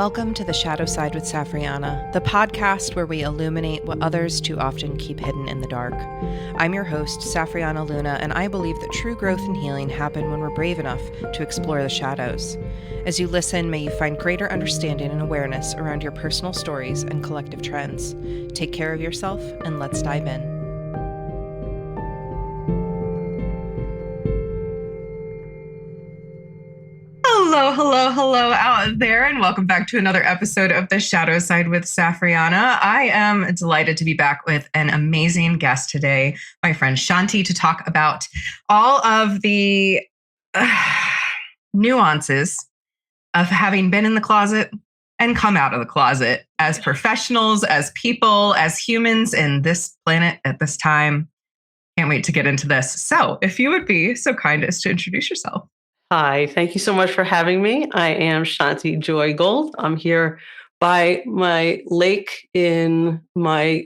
Welcome to The Shadow Side with Safriana, the podcast where we illuminate what others too often keep hidden in the dark. I'm your host, Safriana Luna, and I believe that true growth and healing happen when we're brave enough to explore the shadows. As you listen, may you find greater understanding and awareness around your personal stories and collective trends. Take care of yourself, and let's dive in. Hello out there, and welcome back to another episode of The Shadow Side with Safriana. I am delighted to be back with an amazing guest today, my friend Shanti, to talk about all of the nuances of having been in the closet and come out of the closet as professionals, as people, as humans in this planet at this time. Can't wait to get into this. So if you would be so kind as to introduce yourself. Hi, thank you so much for having me. I am Shanti Joy Gold. I'm here by my lake in my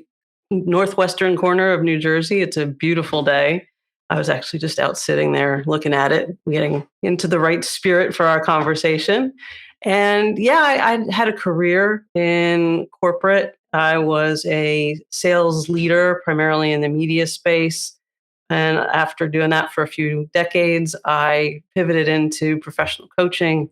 northwestern corner of New Jersey. It's a beautiful day. I was actually just out sitting there looking at it, getting into the right spirit for our conversation. And yeah, I had a career in corporate. I was a sales leader, primarily in the media space. And after doing that for a few decades, I pivoted into professional coaching,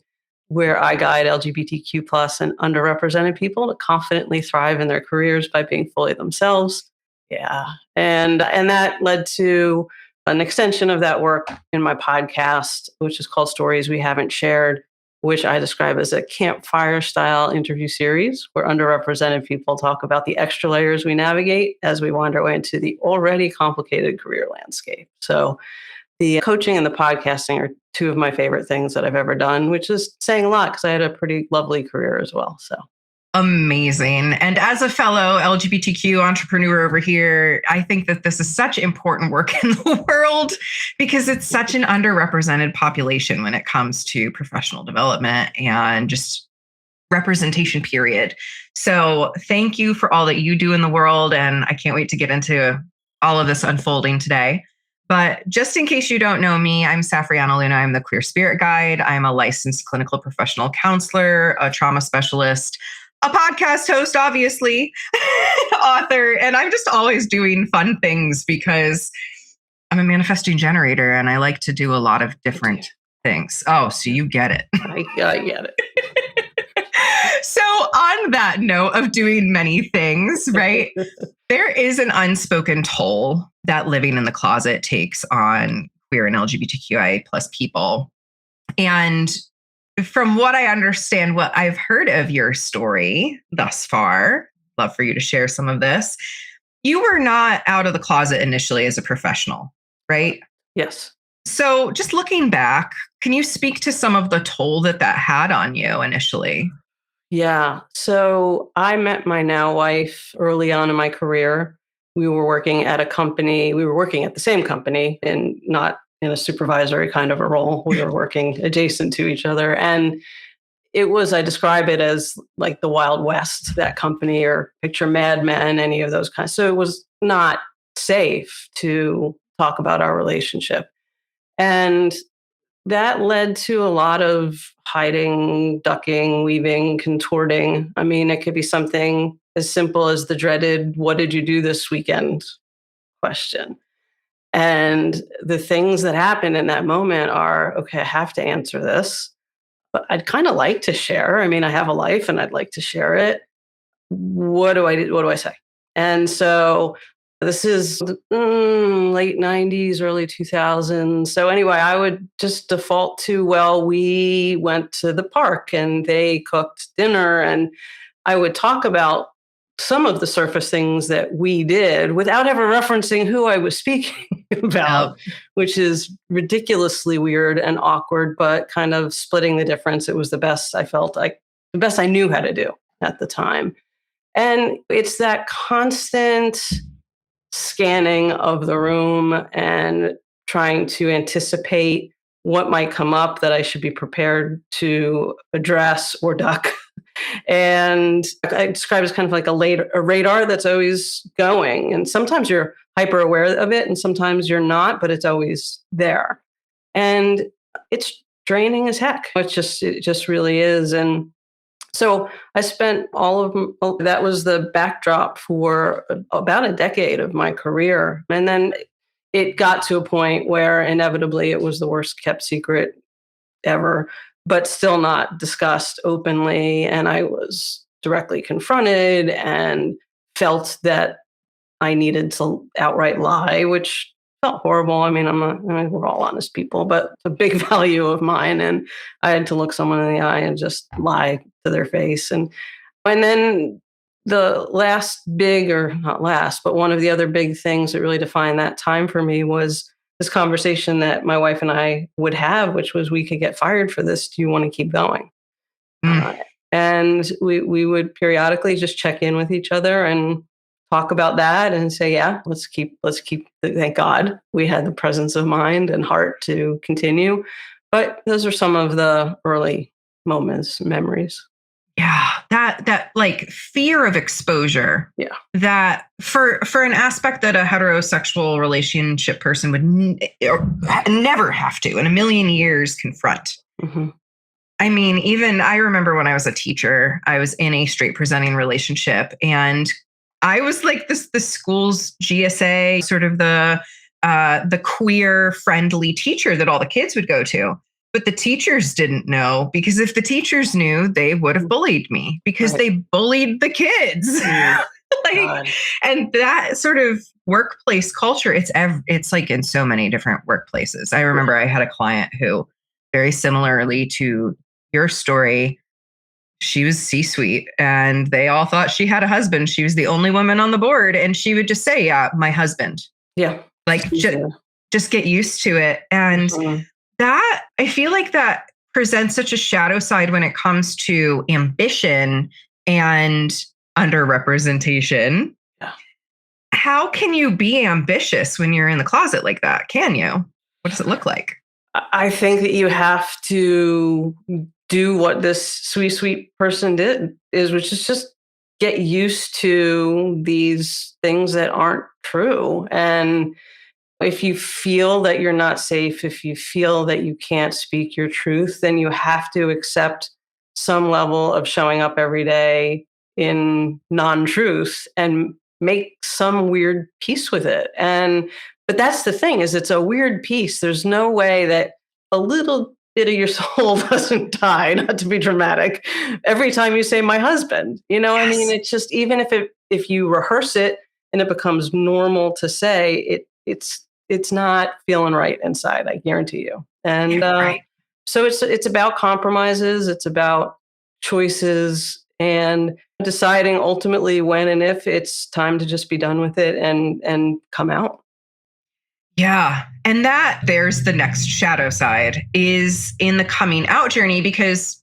where I guide LGBTQ plus and underrepresented people to confidently thrive in their careers by being fully themselves. Yeah. And that led to an extension of that work in my podcast, which is called Stories We Haven't Shared, which I describe as a campfire style interview series where underrepresented people talk about the extra layers we navigate as we wander our way into the already complicated career landscape. So the coaching and the podcasting are two of my favorite things that I've ever done, which is saying a lot because I had a pretty lovely career as well. So amazing. And as a fellow LGBTQ entrepreneur over here, I think that this is such important work in the world because it's such an underrepresented population when it comes to professional development and just representation, period. So thank you for all that you do in the world. And I can't wait to get into all of this unfolding today. But just in case you don't know me, I'm Safriana Luna. I'm the Queer Spirit Guide. I'm a licensed clinical professional counselor, a trauma specialist, a podcast host, obviously, author, and I'm just always doing fun things because I'm a manifesting generator and I like to do a lot of different things. Oh, so you get it. I get it. So on that note of doing many things, right, there is an unspoken toll that living in the closet takes on queer and LGBTQIA plus people. And from what I understand, what I've heard of your story thus far, love for you to share some of this. You were not out of the closet initially as a professional, right? Yes. So just looking back, can you speak to some of the toll that had on you initially? Yeah. So I met my now wife early on in my career. We were working at a company. We were working at the same company and not in a supervisory kind of a role. We were working adjacent to each other. And it was, I describe it as like the Wild West, that company, or picture Mad Men, any of those kinds. So it was not safe to talk about our relationship. And that led to a lot of hiding, ducking, weaving, contorting. I mean, it could be something as simple as the dreaded, "What did you do this weekend?" question. And the things that happen in that moment are, okay, I have to answer this, but I'd kind of like to share. I mean, I have a life and I'd like to share it. What do I do? What do I say? And so this is late 90s, early 2000s. So anyway, I would just default to, well, we went to the park and they cooked dinner, and I would talk about some of the surface things that we did without ever referencing who I was speaking about, which is ridiculously weird and awkward, but kind of splitting the difference. It was the best I felt like, the best I knew how to do at the time. And it's that constant scanning of the room and trying to anticipate what might come up that I should be prepared to address or duck. And I describe it as kind of like a radar that's always going. And sometimes you're hyper aware of it and sometimes you're not, but it's always there. And it's draining as heck. It just really is. And So I spent that was the backdrop for about a decade of my career. And then it got to a point where inevitably it was the worst kept secret ever, but still not discussed openly. And I was directly confronted and felt that I needed to outright lie, which felt horrible. We're all honest people, but it's a big value of mine. And I had to look someone in the eye and just lie to their face. And then the last big, or not last, but one of the other big things that really defined that time for me was this conversation that my wife and I would have, which was, we could get fired for this. Do you want to keep going? Mm. Uh, and we would periodically just check in with each other and talk about that and say, yeah, let's keep, thank God we had the presence of mind and heart to continue. But those are some of the early moments, memories. Yeah, that like fear of exposure. Yeah. That for an aspect that a heterosexual relationship person would never have to in a million years confront. Mm-hmm. I mean, even I remember when I was a teacher, I was in a straight presenting relationship, and I was like the school's GSA, sort of the queer friendly teacher that all the kids would go to. But the teachers didn't know, because if the teachers knew, they would have bullied me, because they bullied the kids. And that sort of workplace culture, it's like in so many different workplaces. I remember I had a client who, very similarly to your story, she was C-suite and they all thought she had a husband. She was the only woman on the board. And she would just say, yeah, my husband. Yeah. Like, just get used to it. And that, I feel like that presents such a shadow side when it comes to ambition and underrepresentation. Yeah. How can you be ambitious when you're in the closet like that? Can you? What does it look like? I think that you have to do what this sweet person did, which is just get used to these things that aren't true. And if you feel that you're not safe, if you feel that you can't speak your truth, then you have to accept some level of showing up every day in non-truth and make some weird peace with it. But that's the thing, is it's a weird peace. There's no way that a little bit of your soul doesn't die, not to be dramatic, every time you say my husband. I mean, it's just, even if you rehearse it and it becomes normal to say it's not feeling right inside, I guarantee you. And so it's about compromises, it's about choices, and deciding ultimately when and if it's time to just be done with it and come out. Yeah. And that there's the next shadow side, is in the coming out journey, because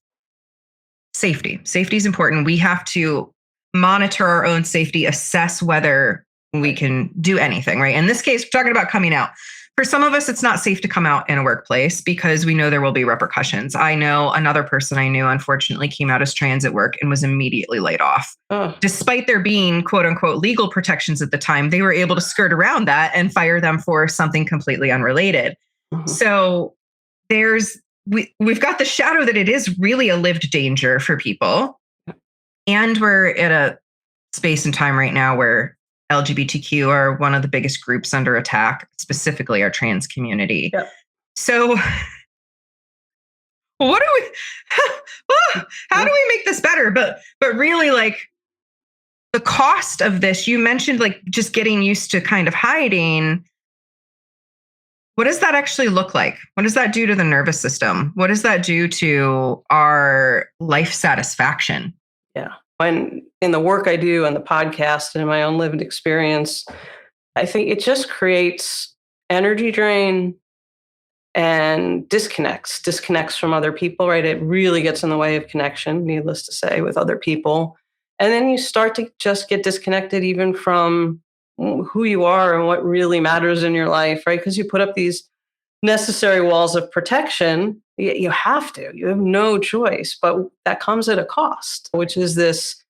safety is important. We have to monitor our own safety, assess whether we can do anything, right? In this case, we're talking about coming out. For some of us, it's not safe to come out in a workplace because we know there will be repercussions. I know another person I knew, unfortunately, came out as trans at work and was immediately laid off. Despite there being quote unquote legal protections at the time, they were able to skirt around that and fire them for something completely unrelated. So we've got the shadow that it is really a lived danger for people. And we're at a space and time right now where LGBTQ are one of the biggest groups under attack, specifically our trans community. Yep. So what do we, how do we make this better? But really, like, the cost of this, you mentioned, like, just getting used to kind of hiding. What does that actually look like? What does that do to the nervous system? What does that do to our life satisfaction? Yeah. When in the work I do and the podcast and in my own lived experience, I think it just creates energy drain and disconnects from other people, right? It really gets in the way of connection, needless to say, with other people. And then you start to just get disconnected even from who you are and what really matters in your life, right? Because you put up these necessary walls of protection. You have to. You have no choice, but that comes at a cost, which is this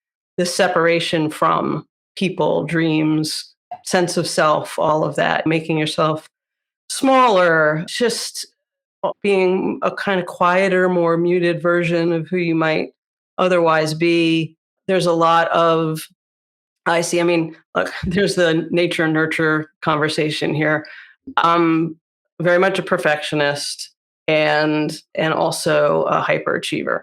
separation from people, dreams, sense of self, all of that, making yourself smaller, just being a kind of quieter, more muted version of who you might otherwise be. There's a lot of, I see, I mean, look, there's the nature and nurture conversation here. I'm very much a perfectionist and also a hyperachiever.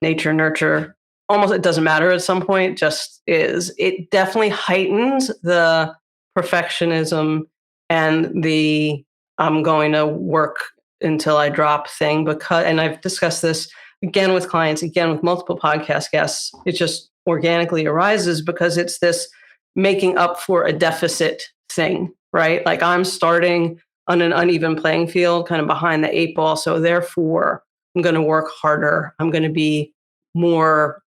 Nature nurture, almost, it doesn't matter at some point, just is. It definitely heightens the perfectionism and the I'm going to work until I drop thing, because, and I've discussed this again with clients, again with multiple podcast guests, it just organically arises because it's this making up for a deficit thing, right? Like I'm starting on an uneven playing field, kind of behind the eight ball. So therefore, I'm going to work harder. I'm going to be more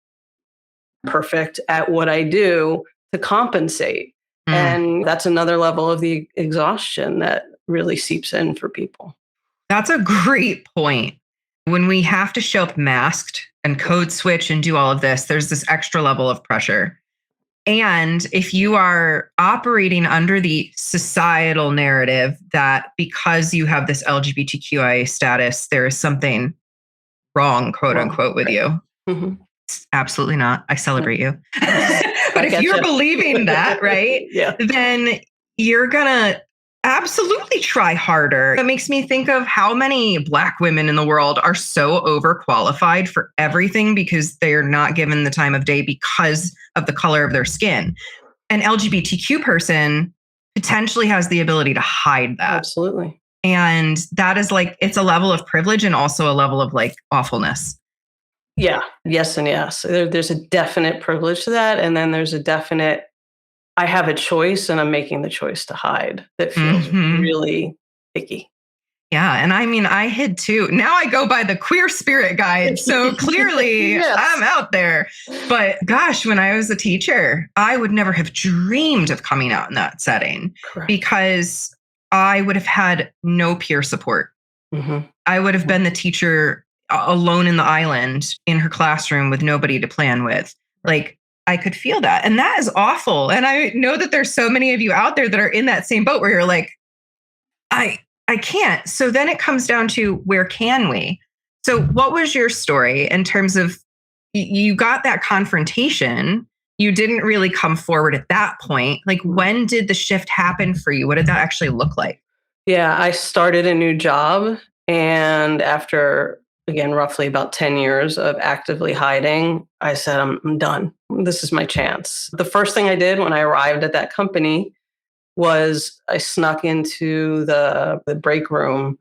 perfect at what I do to compensate. And that's another level of the exhaustion that really seeps in for people. That's a great point. When we have to show up masked and code switch and do all of this, there's this extra level of pressure. And if you are operating under the societal narrative that because you have this LGBTQIA status, there is something wrong, quote unquote, with you. Mm-hmm. Absolutely not. I celebrate you. But if you're believing that, right, then you're going to absolutely try harder. It makes me think of how many Black women in the world are so overqualified for everything because they're not given the time of day because of the color of their skin. An LGBTQ person potentially has the ability to hide that. Absolutely. And that is like, it's a level of privilege and also a level of like awfulness. Yeah. Yes and yes. There's a definite privilege to that. And then there's a definite, I have a choice and I'm making the choice to hide that feels really icky. Yeah. And I mean, I hid too. Now I go by the queer spirit guide. So clearly I'm out there. But gosh, when I was a teacher, I would never have dreamed of coming out in that setting. Correct. Because I would have had no peer support. Mm-hmm. I would have been the teacher alone in the island in her classroom with nobody to plan with. Like, I could feel that. And that is awful. And I know that there's so many of you out there that are in that same boat where you're like, I can't. So then it comes down to where can we? So what was your story in terms of you got that confrontation? You didn't really come forward at that point. Like, when did the shift happen for you? What did that actually look like? Yeah, I started a new job. And after, again, roughly about 10 years of actively hiding, I said, I'm done. This is my chance. The first thing I did when I arrived at that company was I snuck into the break room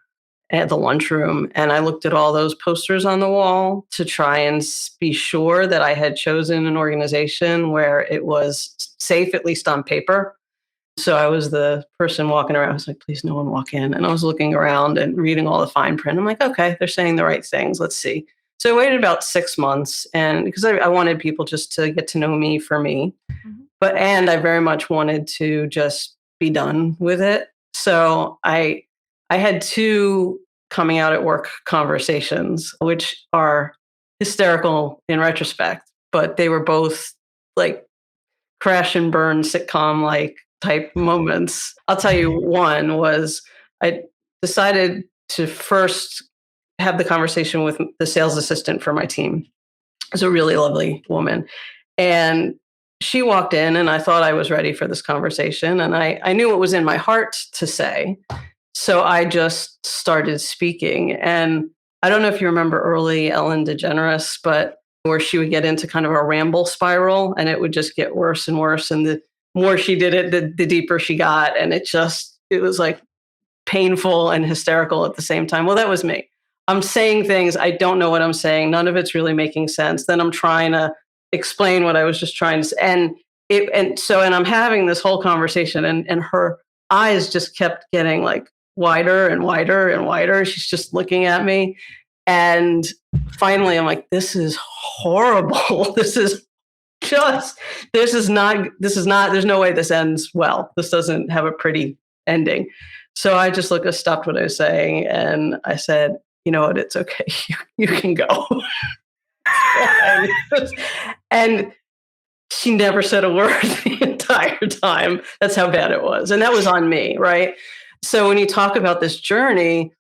at the lunchroom and I looked at all those posters on the wall to try and be sure that I had chosen an organization where it was safe, at least on paper. So I was the person walking around. I was like, please, no one walk in. And I was looking around and reading all the fine print. I'm like, okay, they're saying the right things. Let's see. So I waited about 6 months, and because I wanted people just to get to know me for me, and I very much wanted to just be done with it. So I had 2 coming out at work conversations, which are hysterical in retrospect, but they were both like crash and burn sitcom like type moments. I'll tell you, one was I decided to first have the conversation with the sales assistant for my team. It's a really lovely woman. And she walked in and I thought I was ready for this conversation. And I knew what was in my heart to say. So I just started speaking. And I don't know if you remember early Ellen DeGeneres, but where she would get into kind of a ramble spiral and it would just get worse and worse. And the more she did it, the deeper she got. And it was like painful and hysterical at the same time. Well, that was me. I'm saying things, I don't know what I'm saying. None of it's really making sense. Then I'm trying to explain what I was just trying to say. And I'm having this whole conversation and her eyes just kept getting like wider and wider and wider. She's just looking at me. And finally I'm like, this is horrible. This is not, there's no way this ends well. This doesn't have a pretty ending. So I just stopped what I was saying. And I said, you know what, it's okay. You can go. And she never said a word the entire time. That's how bad it was. And that was on me, right? So when you talk about this journey,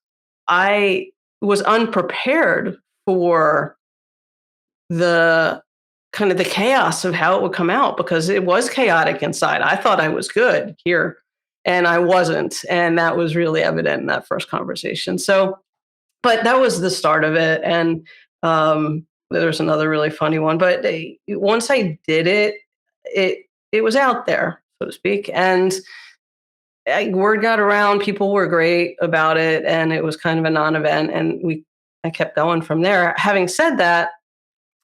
I was unprepared for the kind of the chaos of how it would come out, because it was chaotic inside. I thought I was good here and I wasn't. And that was really evident in that first conversation. So, but that was the start of it. And there's another really funny one. But once I did it, it was out there, so to speak. And word got around. People were great about it, and it was kind of a non-event. And I kept going from there. Having said that,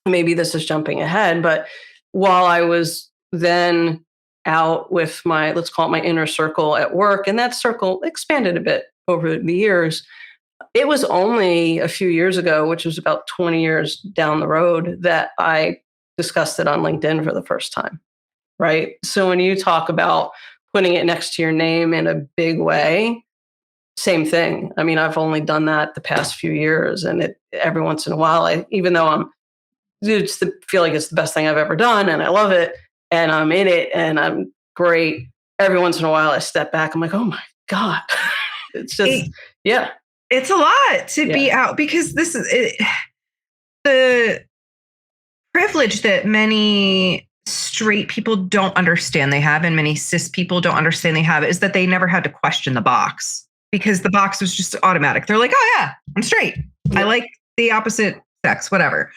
maybe this is jumping ahead, but while I was then out with my, let's call it my inner circle at work, and that circle expanded a bit over the years. It was only a few years ago, which was about 20 years down the road, that I discussed it on LinkedIn for the first time. Right. So when you talk about putting it next to your name in a big way, same thing. I mean, I've only done that the past few years, and every once in a while, even though feel like it's the best thing I've ever done, and I love it, and I'm in it, and I'm great. Every once in a while, I step back. I'm like, oh my God, it's just, yeah. It's a lot to be out, because this is the privilege that many straight people don't understand they have, and many cis people don't understand they have, is that they never had to question the box, because the box was just automatic. They're like, oh yeah, I'm straight. Yeah. I like the opposite sex, whatever.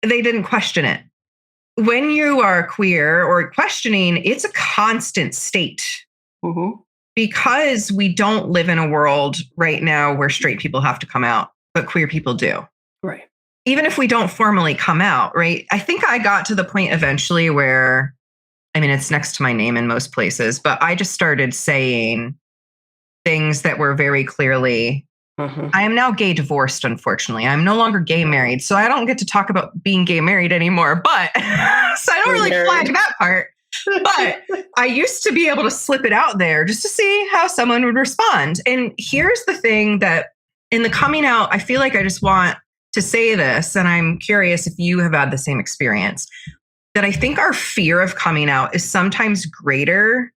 They didn't question it. When you are queer or questioning, it's a constant state. Mm-hmm. Because we don't live in a world right now where straight people have to come out, but queer people do. Right. Even if we don't formally come out, right? I think I got to the point eventually where, I mean, it's next to my name in most places, but I just started saying things that were very clearly, I am now gay divorced, unfortunately. I'm no longer gay married, so I don't get to talk about being gay married anymore, but so I don't really flag that part. But I used to be able to slip it out there just to see how someone would respond. And here's the thing, that in the coming out, I feel like I just want to say this, and I'm curious if you have had the same experience, that I think our fear of coming out is sometimes greater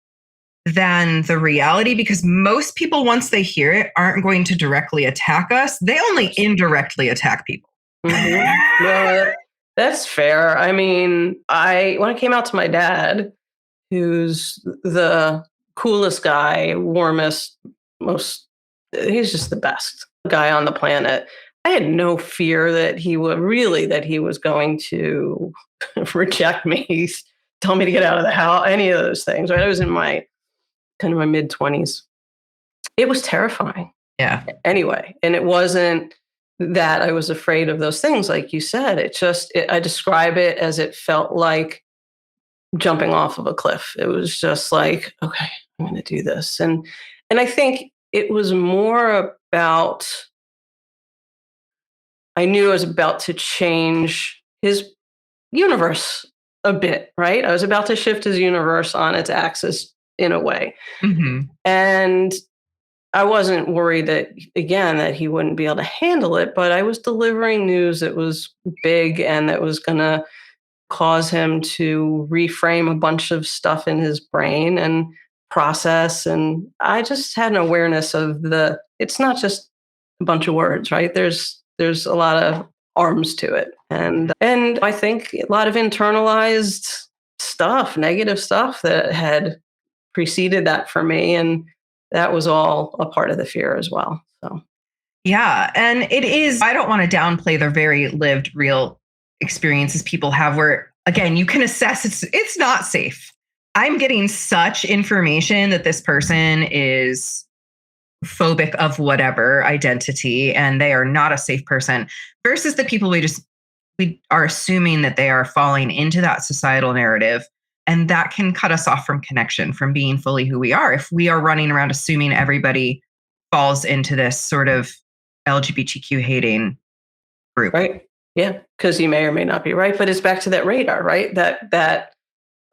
than the reality, because most people, once they hear it, aren't going to directly attack us. They only indirectly attack people. Mm-hmm. Well, that's fair. I mean, when I came out to my dad, who's the coolest guy, warmest, he's just the best guy on the planet. I had no fear that he was going to reject me, tell me to get out of the house, any of those things. Right? I was in my mid-20s. It was terrifying. Yeah. Anyway, and it wasn't that I was afraid of those things, like you said. I describe it as it felt like jumping off of a cliff. It was just like, okay, I'm going to do this. And I think it was more about, I knew I was about to change his universe a bit, right? I was about to shift his universe on its axis in a way. Mm-hmm. And I wasn't worried that he wouldn't be able to handle it, but I was delivering news that was big and that was going to cause him to reframe a bunch of stuff in his brain and process. And I just had an awareness of it's not just a bunch of words, right? There's a lot of arms to it. And I think a lot of internalized stuff, negative stuff that had preceded that for me. And that was all a part of the fear as well. So, yeah. And it is, I don't want to downplay the very lived, real experiences people have where, again, you can assess it's not safe. I'm getting such information that this person is phobic of whatever identity and they are not a safe person, versus the people we are assuming that they are falling into that societal narrative. And that can cut us off from connection, from being fully who we are. If we are running around assuming everybody falls into this sort of LGBTQ hating group. Right. Yeah. Because you may or may not be right, but it's back to that radar, right? That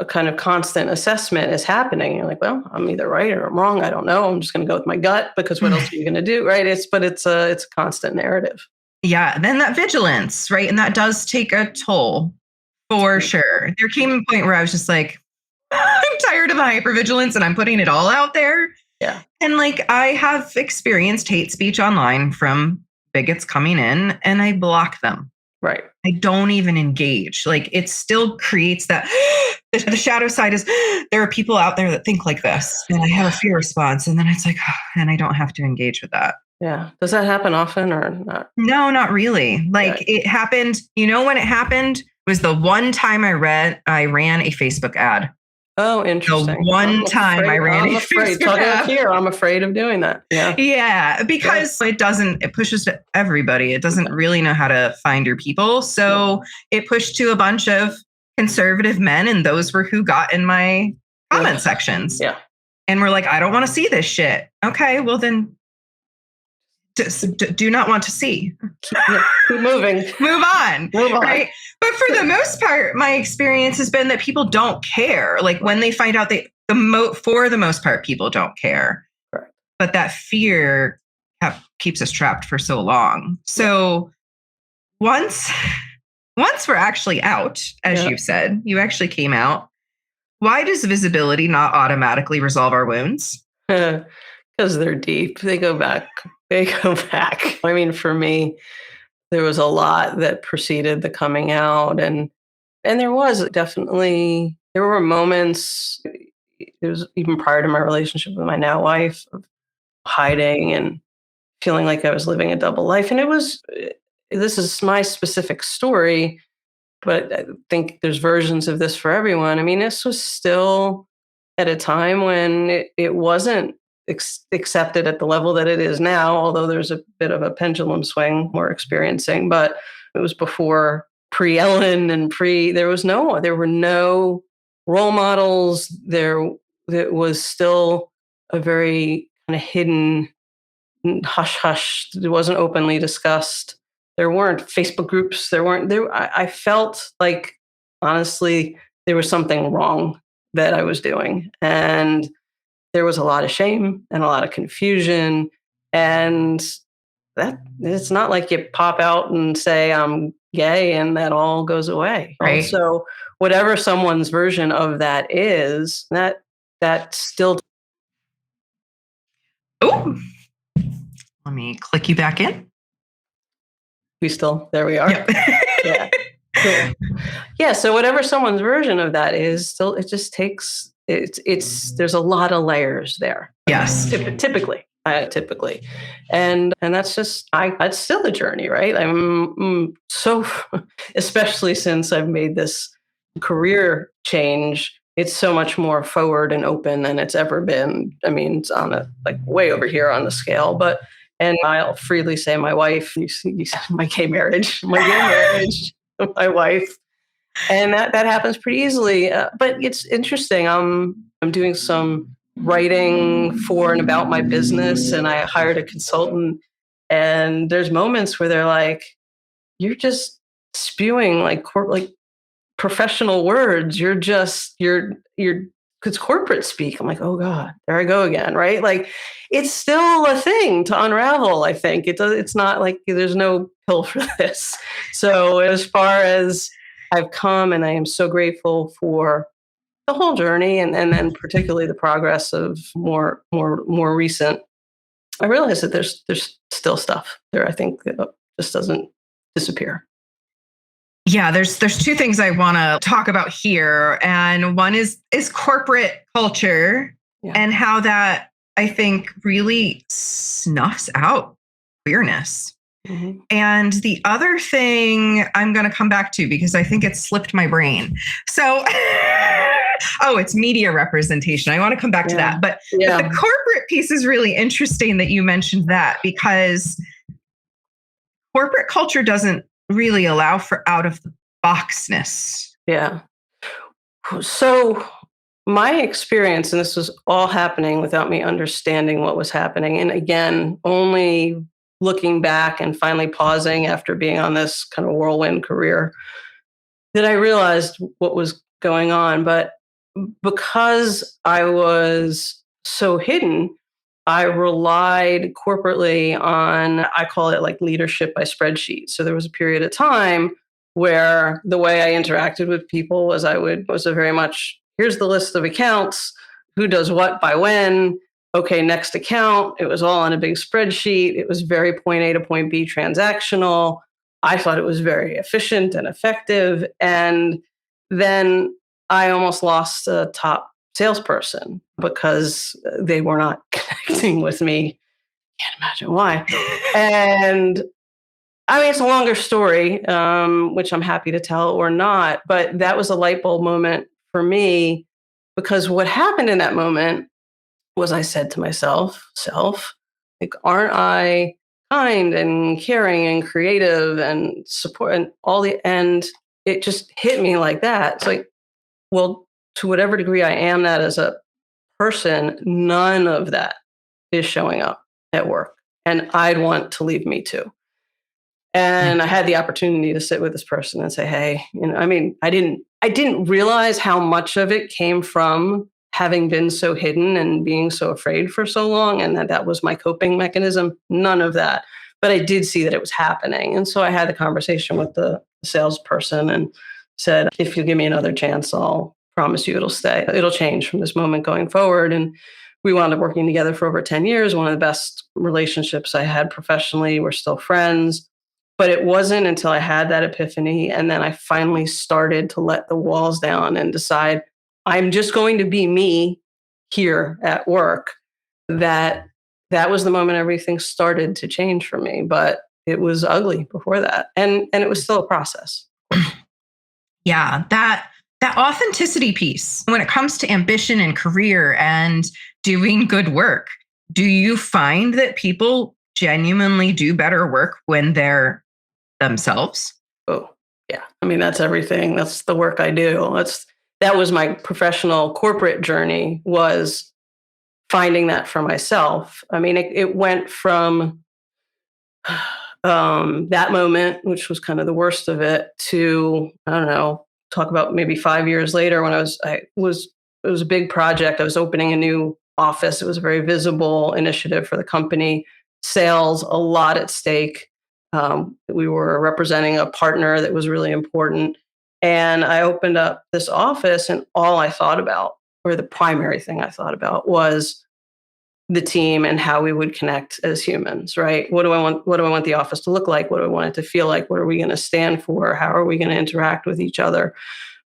a kind of constant assessment is happening. You're like, well, I'm either right or I'm wrong. I don't know. I'm just going to go with my gut, because what else are you going to do? Right. It's a constant narrative. Yeah. Then that vigilance, right? And that does take a toll. For sure. There came a point where I was just like, I'm tired of the hypervigilance and I'm putting it all out there. Yeah. And like, I have experienced hate speech online from bigots coming in and I block them. Right. I don't even engage. Like it still creates that. The shadow side is there are people out there that think like this, and I have a fear response, and then it's like, and I don't have to engage with that. Yeah. Does that happen often or not? No, not really. Like it happened. You know when it happened was the one time I ran a Facebook ad. Oh, interesting. The one time I ran a afraid. Facebook Talking ad. about fear, I'm afraid of doing that. Yeah. Yeah, because it pushes to everybody. It doesn't really know how to find your people. So it pushed to a bunch of conservative men, and those were who got in my comment sections. Yeah. And we're like, I don't want to see this shit. Okay, well then do not want to see. Keep moving. Move on. Right. But for the most part, my experience has been that people don't care. Like when they find out for the most part, people don't care. Right. But that fear keeps us trapped for so long. So once we're actually out, as you've said, you actually came out. Why does visibility not automatically resolve our wounds? Because they're deep. They go back. I mean, for me, there was a lot that preceded the coming out, and there were moments. It was even prior to my relationship with my now wife of hiding and feeling like I was living a double life. And this is my specific story, but I think there's versions of this for everyone. I mean, this was still at a time when it wasn't accepted at the level that it is now, although there's a bit of a pendulum swing we're experiencing. But it was before pre-Ellen and there were no role models. It was still a very kind of hidden hush hush. It wasn't openly discussed. There weren't Facebook groups. I felt like, honestly, there was something wrong that I was doing. And there was a lot of shame and a lot of confusion. And that it's not like you pop out and say, I'm gay, and that all goes away. Right. So whatever someone's version of that is, that still. Oh, let me click you back in. There we are. Yep. Yeah. Cool. Yeah. So whatever someone's version of that is, still, it just takes, there's a lot of layers there. Yes. Typically. And that's that's still a journey, right? I'm so, especially since I've made this career change, it's so much more forward and open than it's ever been. I mean, it's on way over here on the scale, and I'll freely say my wife, you see my gay marriage, my wife, and that happens pretty easily. But it's interesting. I'm doing some writing for and about my business, and I hired a consultant, and there's moments where they're like, you're just spewing like professional words. You're it's corporate speak. I'm like, oh God, there I go again. Right. Like it's still a thing to unravel. I think it's not like there's no pill for this. So as far as I've come, and I am so grateful for the whole journey, and then particularly the progress of more recent, I realize that there's still stuff there. I think that just doesn't disappear. Yeah, there's two things I want to talk about here, and one is corporate culture and how that I think really snuffs out queerness. Mm-hmm. And the other thing I'm going to come back to because I think it slipped my brain. So, it's media representation. I want to come back to that, but the corporate piece is really interesting that you mentioned that because corporate culture doesn't really allow for out of the boxness. Yeah. So my experience, and this was all happening without me understanding what was happening. And again, only looking back and finally pausing after being on this kind of whirlwind career, that I realized what was going on. But because I was so hidden, I relied corporately on, I call it like leadership by spreadsheet. So there was a period of time where the way I interacted with people was was a very much, here's the list of accounts, who does what by when, okay, next account. It was all on a big spreadsheet. It was very point A to point B transactional. I thought it was very efficient and effective. And then I almost lost a top salesperson because they were not connecting with me. Can't imagine why. And I mean, it's a longer story, which I'm happy to tell or not, but that was a light bulb moment for me because what happened in that moment was I said to myself, like, aren't I kind and caring and creative and support and all the, and it just hit me like that. It's like, well, to whatever degree I am that as a person, none of that is showing up at work. And I'd want to leave me too. And I had the opportunity to sit with this person and say, hey, I mean, I didn't realize how much of it came from having been so hidden and being so afraid for so long, and that was my coping mechanism. None of that. But I did see that it was happening. And so I had the conversation with the salesperson and said, if you give me another chance, I'll promise you it'll stay. It'll change from this moment going forward. And we wound up working together for over 10 years, one of the best relationships I had professionally. We're still friends. But it wasn't until I had that epiphany and then I finally started to let the walls down and decide I'm just going to be me here at work that that was the moment everything started to change for me. But it was ugly before that. And it was still a process. Yeah, that authenticity piece when it comes to ambition and career and doing good work. Do you find that people genuinely do better work when they're themselves? Oh, yeah. I mean, that's everything. That's the work I do. That was my professional corporate journey, was finding that for myself. I mean, it went from that moment, which was kind of the worst of it, to, I don't know, talk about maybe 5 years later when it was a big project. I was opening a new office. It was a very visible initiative for the company. Sales, a lot at stake. We were representing a partner that was really important. And I opened up this office, and all I thought about, or the primary thing I thought about, was the team and how we would connect as humans, right? What do I want? What do I want the office to look like? What do I want it to feel like? What are we going to stand for? How are we going to interact with each other?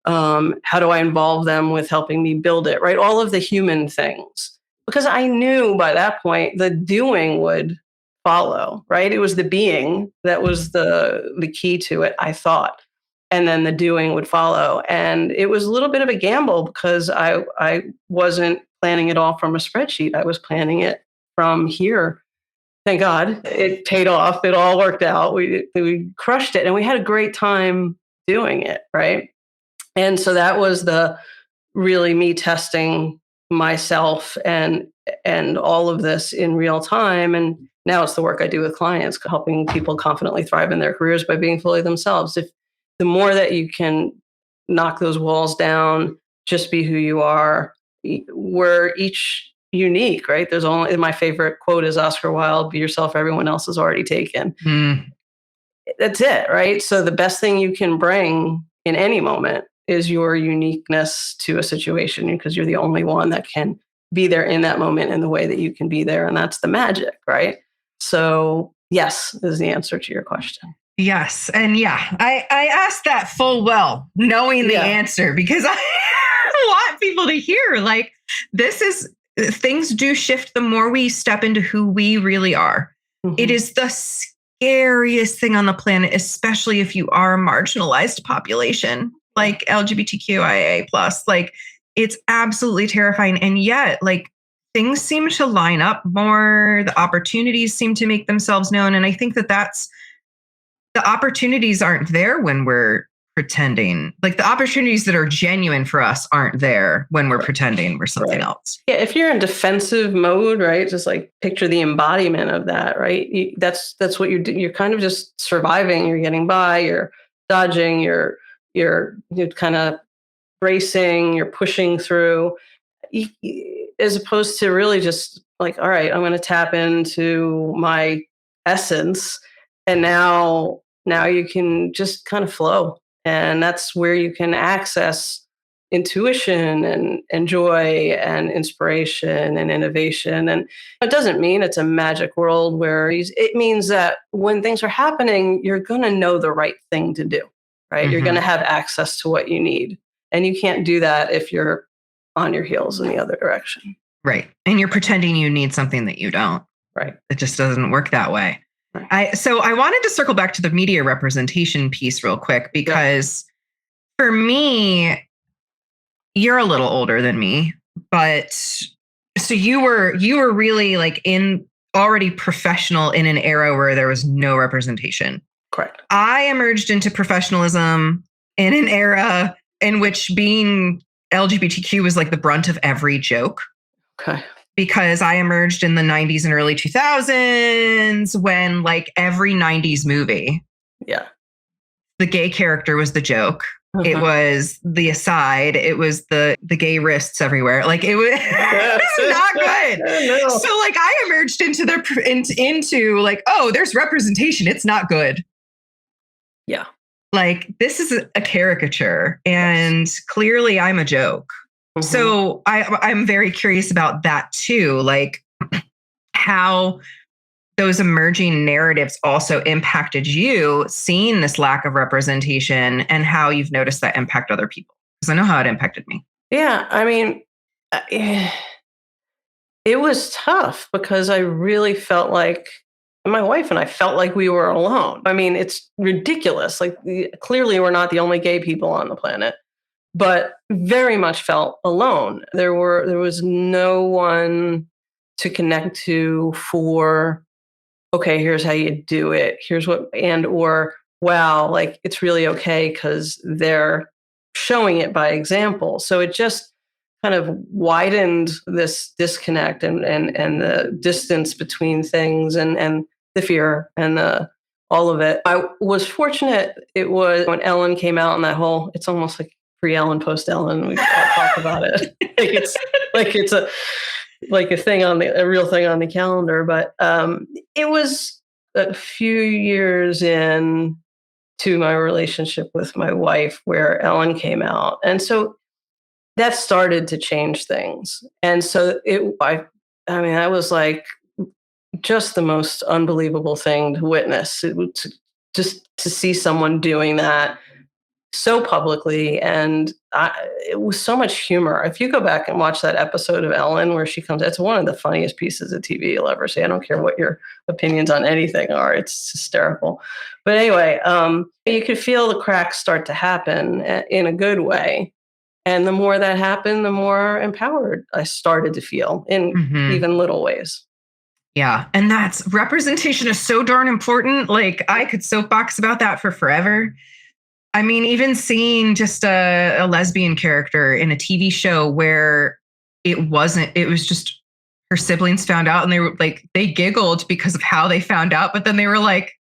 How do I involve them with helping me build it, right? All of the human things. Because I knew by that point the doing would follow, right? It was the being that was the key to it, I thought. And then the doing would follow. And it was a little bit of a gamble because I wasn't planning it all from a spreadsheet. I was planning it from here. Thank God it paid off. It all worked out. We crushed it and we had a great time doing it, right? And so that was the really me testing myself and all of this in real time. And now it's the work I do with clients, helping people confidently thrive in their careers by being fully themselves. If the more that you can knock those walls down, just be who you are, we're each unique, right? There's only, my favorite quote is Oscar Wilde, be yourself, everyone else is already taken. Mm. That's it, right? So the best thing you can bring in any moment is your uniqueness to a situation because you're the only one that can be there in that moment in the way that you can be there. And that's the magic, right? So, yes, is the answer to your question. Yes. And yeah, I asked that full well, knowing the answer, because I want people to hear like this is things do shift the more we step into who we really are. Mm-hmm. It is the scariest thing on the planet, especially if you are a marginalized population like LGBTQIA plus. Like it's absolutely terrifying. And yet, like things seem to line up more. The opportunities seem to make themselves known. And I think that's the opportunities aren't there when we're pretending. Like the opportunities that are genuine for us aren't there when we're pretending we're something else. Yeah, if you're in defensive mode, right? Just like picture the embodiment of that, right? That's what you're doing. You're kind of just surviving. You're getting by. You're dodging. You're kind of bracing. You're pushing through, as opposed to really just like, all right, I'm going to tap into my essence, and now you can just kind of flow. And that's where you can access intuition and joy and inspiration and innovation. And it doesn't mean it's a magic world where it means that when things are happening, you're going to know the right thing to do, right? You're going to have access to what you need. And you can't do that if you're on your heels in the other direction. Right. And you're pretending you need something that you don't. Right. It just doesn't work that way. Right. So I wanted to circle back to the media representation piece real quick, because for me, you're a little older than me, but so you were really like already professional in an era where there was no representation. Correct. I emerged into professionalism in an era in which being LGBTQ was like the brunt of every joke. Okay. Because I emerged in the 90s and early 2000s when like every 90s movie, the gay character was the joke. It was the aside. It was the gay wrists everywhere. Like it was not good. No. So like I emerged into like, oh, there's representation. It's not good. Yeah. Like this is a caricature, and clearly I'm a joke. So I'm very curious about that too. Like how those emerging narratives also impacted you, seeing this lack of representation, and how you've noticed that impact other people. Because I know how it impacted me. Yeah. I mean, it was tough because I really felt like my wife and I felt like we were alone. I mean, it's ridiculous. Like clearly we're not the only gay people on the planet, but very much felt alone. There was no one to connect to for, okay, here's how you do it. Here's what, or wow, like it's really okay because they're showing it by example. So it just kind of widened this disconnect and the distance between things and the fear and all of it. I was fortunate. It was when Ellen came out and that whole, it's almost like pre-Ellen, post-Ellen. We all talk about it. it's a thing a real thing on the calendar. But it was a few years in to my relationship with my wife where Ellen came out, and so that started to change things. And so I mean, that was like just the most unbelievable thing to witness. Just to see someone doing that so publicly, and it was so much humor. If you go back and watch that episode of Ellen where she comes, it's one of the funniest pieces of TV you'll ever see. I don't care what your opinions on anything are; it's hysterical. But anyway, you could feel the cracks start to happen in a good way, and the more that happened, the more empowered I started to feel in even little ways. Yeah. And that's representation is so darn important. Like I could soapbox about that for forever. I mean, even seeing just a lesbian character in a TV show where it was just her siblings found out and they were like, they giggled because of how they found out. But then they were like,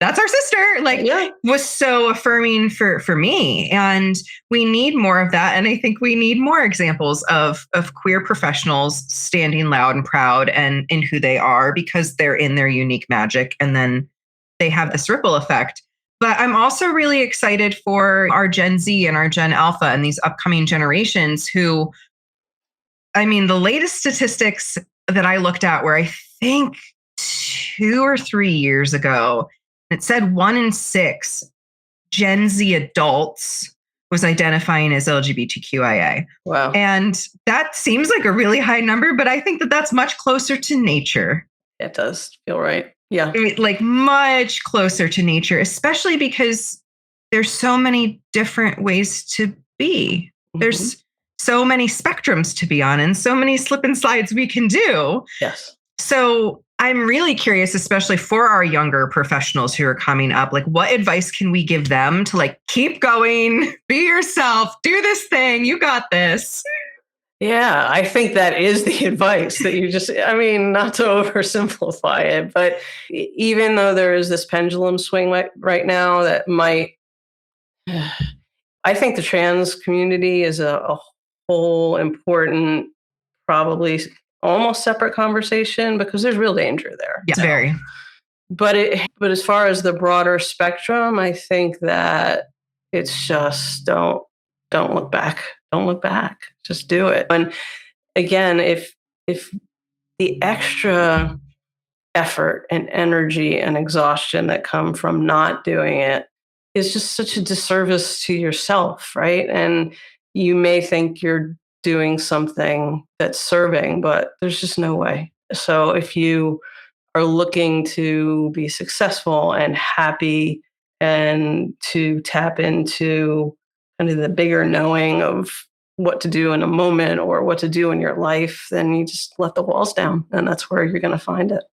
that's our sister. Like was so affirming for me. And we need more of that. And I think we need more examples of queer professionals standing loud and proud and in who they are, because they're in their unique magic. And then they have this ripple effect. But I'm also really excited for our Gen Z and our Gen Alpha and these upcoming generations who, I mean, the latest statistics that I looked at were, I think 2 or 3 years ago, it said 1 in 6 Gen Z adults was identifying as LGBTQIA. Wow. And that seems like a really high number, but I think that that's much closer to nature. It does feel right. Yeah. I mean, like much closer to nature, especially because there's so many different ways to be. There's so many spectrums to be on and so many slip and slides we can do. Yes. So I'm really curious, especially for our younger professionals who are coming up, like what advice can we give them to like, keep going, be yourself, do this thing, you got this. Yeah, I think that is the advice that you I mean, not to oversimplify it, but even though there is this pendulum swing right now that might, I think the trans community is a whole important, probably almost separate conversation because there's real danger there. Yeah, very. But as far as the broader spectrum, I think that it's just don't look back. don't look back. Just do it. And again, if the extra effort and energy and exhaustion that come from not doing it is just such a disservice to yourself, right? And you may think you're doing something that's serving, but there's just no way. So if you are looking to be successful and happy and to tap into kind of the bigger knowing of what to do in a moment or what to do in your life, then you just let the walls down, and that's where you're going to find it.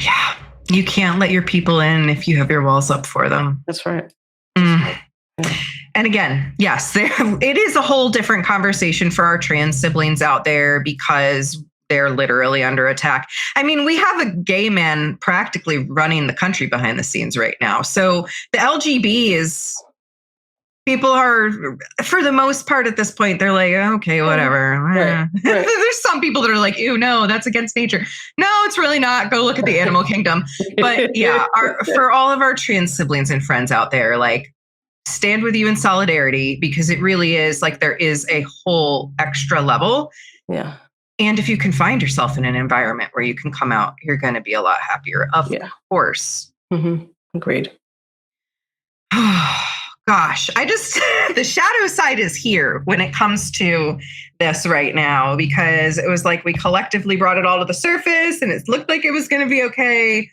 Yeah. You can't let your people in if you have your walls up for them. That's right. Mm. Yeah. And again, yes, it is a whole different conversation for our trans siblings out there because they're literally under attack. I mean, we have a gay man practically running the country behind the scenes right now. So the LGB is, people are, for the most part at this point, they're like, okay, whatever. Right. There's some people that are like, ew, no, that's against nature. No, it's really not. Go look at the animal kingdom. But yeah, for all of our trans siblings and friends out there, like, stand with you in solidarity, because it really is like there is a whole extra level. Yeah. And if you can find yourself in an environment where you can come out, you're going to be a lot happier, of course. Mm-hmm. Agreed. Gosh, the shadow side is here when it comes to this right now, because it was like we collectively brought it all to the surface and it looked like it was going to be okay.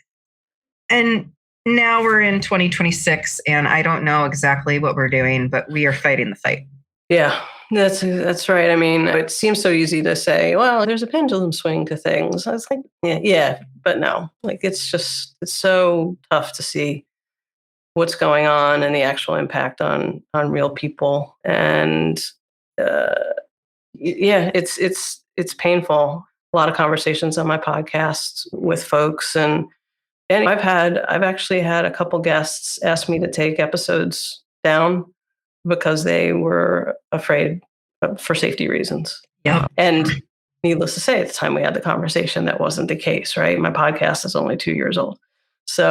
And now we're in 2026 and I don't know exactly what we're doing, but we are fighting the fight. Yeah, that's right. I mean, it seems so easy to say, well, there's a pendulum swing to things. I was like, yeah, but no, like it's so tough to see what's going on and the actual impact on real people. And it's painful. A lot of conversations on my podcast with folks, and I've actually had a couple guests ask me to take episodes down because they were afraid for safety reasons. Yeah. And needless to say, at the time we had the conversation, that wasn't the case, right? My podcast is only 2 years old. So,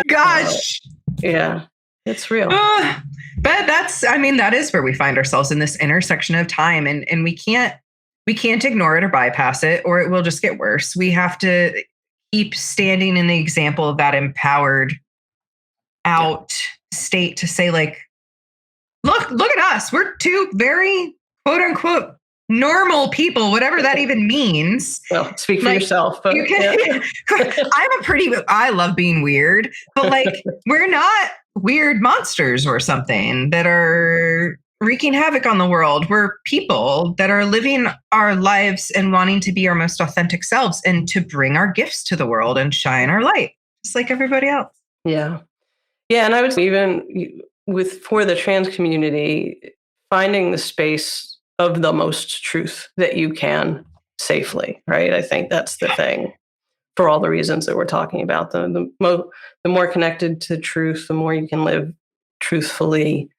gosh. Yeah, it's real. But that is where we find ourselves, in this intersection of time. And we can't ignore it or bypass it, or it will just get worse. We have to keep standing in the example of that empowered out state to say, like, look at us. We're two very quote unquote normal people, whatever that even means. Well, speak for yourself. But I love being weird, but like, we're not weird monsters or something that are wreaking havoc on the world. We're people that are living our lives and wanting to be our most authentic selves and to bring our gifts to the world and shine our light, just like everybody else. Yeah. Yeah. And I would even for the trans community, finding the space of the most truth that you can safely, right? I think that's the thing, for all the reasons that we're talking about. The more connected to truth, the more you can live truthfully,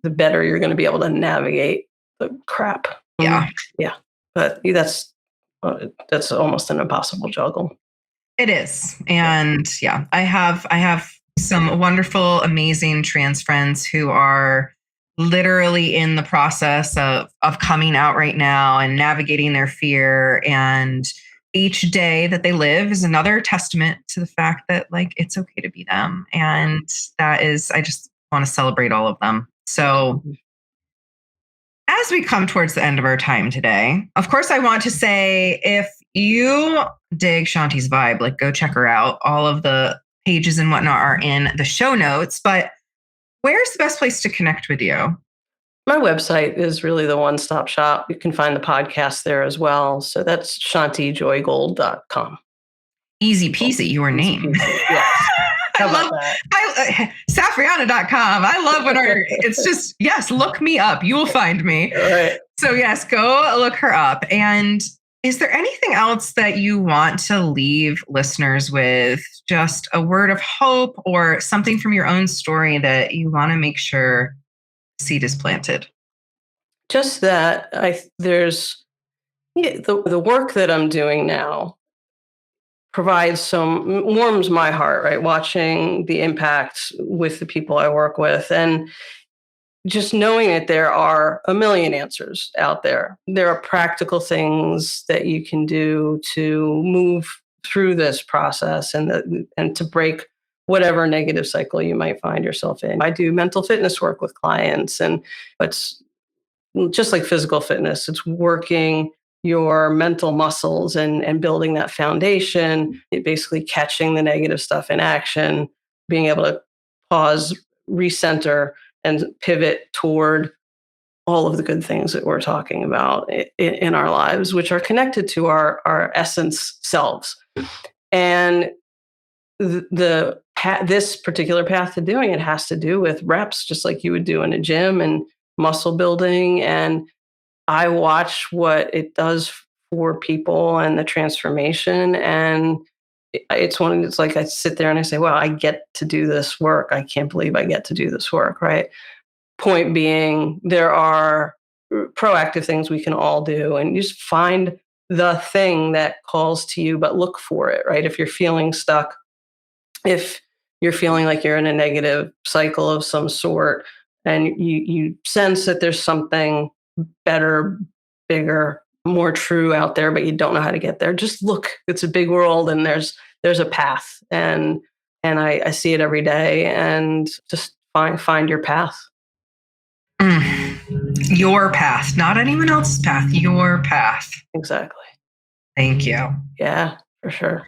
the better you're going to be able to navigate the crap. Yeah. Yeah. But that's almost an impossible juggle. It is. And I have some wonderful, amazing trans friends who are literally in the process of coming out right now and navigating their fear. And each day that they live is another testament to the fact that, like, it's okay to be them. And I just want to celebrate all of them. So as we come towards the end of our time today, of course, I want to say, if you dig Shanti's vibe, like, go check her out. All of the pages and whatnot are in the show notes, but where's the best place to connect with you? My website is really the one-stop shop. You can find the podcast there as well. So that's shantijoygold.com. Easy peasy, your name. Yes. How about that? Safriana.com. I love when it's just, yes, look me up. You will find me. All right. So yes, go look her up. And is there anything else that you want to leave listeners with? Just a word of hope or something from your own story that you want to make sure seed is planted? Just that the work that I'm doing now warms my heart, right? Watching the impact with the people I work with. And just knowing that there are a million answers out there. There are practical things that you can do to move through this process and to break whatever negative cycle you might find yourself in. I do mental fitness work with clients, and it's just like physical fitness. It's working your mental muscles and building that foundation, it basically catching the negative stuff in action, being able to pause, recenter, and pivot toward all of the good things that we're talking about in our lives, which are connected to our essence selves. And this particular path to doing it has to do with reps, just like you would do in a gym, and muscle building. And I watch what it does for people and the transformation. And it's like I sit there and I say, well, I get to do this work. I can't believe I get to do this work, right? Point being, there are proactive things we can all do, and you just find the thing that calls to you, but look for it, right? If you're feeling stuck, if you're feeling like you're in a negative cycle of some sort, and you sense that there's something better, bigger, more true out there, but you don't know how to get there, just look. It's a big world, and there's a path, and I see it every day, and just find your path. Your path, not anyone else's path, your path. Exactly. Thank you. Yeah, for sure.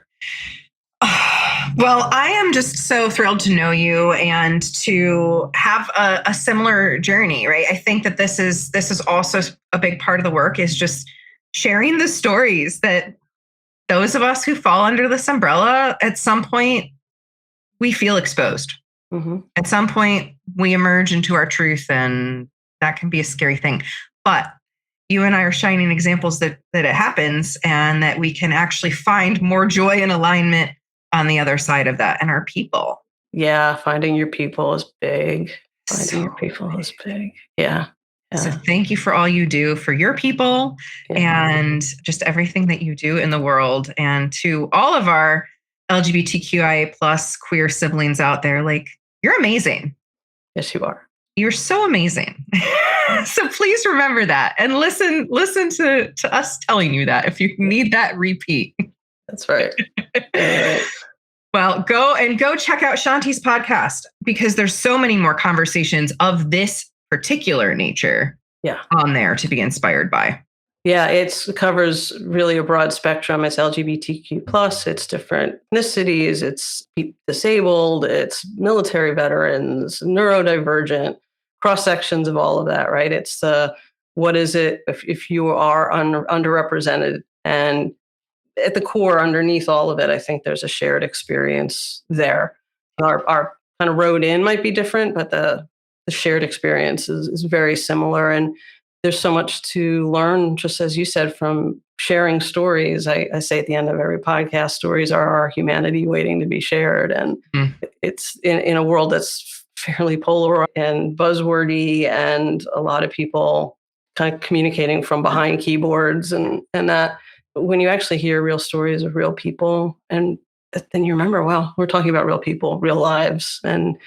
Well, I am just so thrilled to know you and to have a similar journey, right? I think that this is also a big part of the work, is just sharing the stories that those of us who fall under this umbrella, at some point, we feel exposed. Mm-hmm. At some point, we emerge into our truth, and that can be a scary thing. But you and I are shining examples that it happens, and that we can actually find more joy and alignment on the other side of that, and our people. Yeah, finding your people is big. Finding your people is big. Yeah. So thank you for all you do for your people, and just everything that you do in the world. And to all of our LGBTQIA plus queer siblings out there, like, you're amazing. Yes, you are. You're so amazing. So please remember that, and listen to us telling you that. If you need that repeat. That's right. Well, go check out Shanti's podcast, because there's so many more conversations of this particular nature on there to be inspired by. Yeah, it covers really a broad spectrum. It's LGBTQ plus, it's different ethnicities, it's disabled, it's military veterans, neurodivergent, cross sections of all of that, right? It's what is it if you are underrepresented, and at the core, underneath all of it, I think there's a shared experience there. Our kind of road in might be different, but the shared experience is very similar. And there's so much to learn, just as you said, from sharing stories. I say at the end of every podcast, stories are our humanity waiting to be shared. And it's in a world that's fairly polar and buzzwordy, and a lot of people kind of communicating from behind keyboards, and that. When you actually hear real stories of real people, and then you remember, wow, we're talking about real people, real lives. And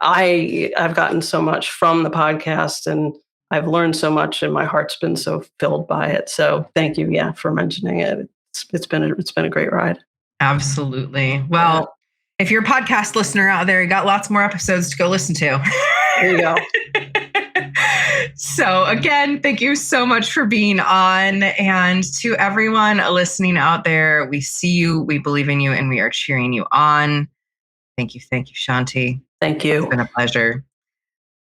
I've gotten so much from the podcast, and I've learned so much, and my heart's been so filled by it. So thank you, for mentioning it. It's been a great ride. Absolutely. Well, if you're a podcast listener out there, you got lots more episodes to go listen to. There you go. So again, thank you so much for being on. And to everyone listening out there, we see you, we believe in you, and we are cheering you on. Thank you, Shanti. Thank you. It's been a pleasure.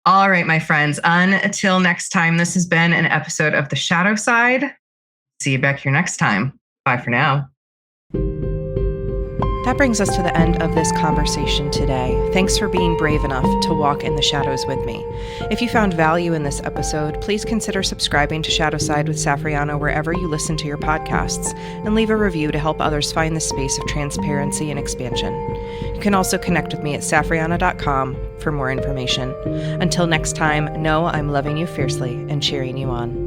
All right, my friends, until next time, this has been an episode of The Shadow Side. See you back here next time. Bye for now. That brings us to the end of this conversation today. Thanks for being brave enough to walk in the shadows with me. If you found value in this episode, please consider subscribing to Shadow Side with Safriana wherever you listen to your podcasts, and leave a review to help others find the space of transparency and expansion. You can also connect with me at safriana.com for more information. Until next time, know I'm loving you fiercely and cheering you on.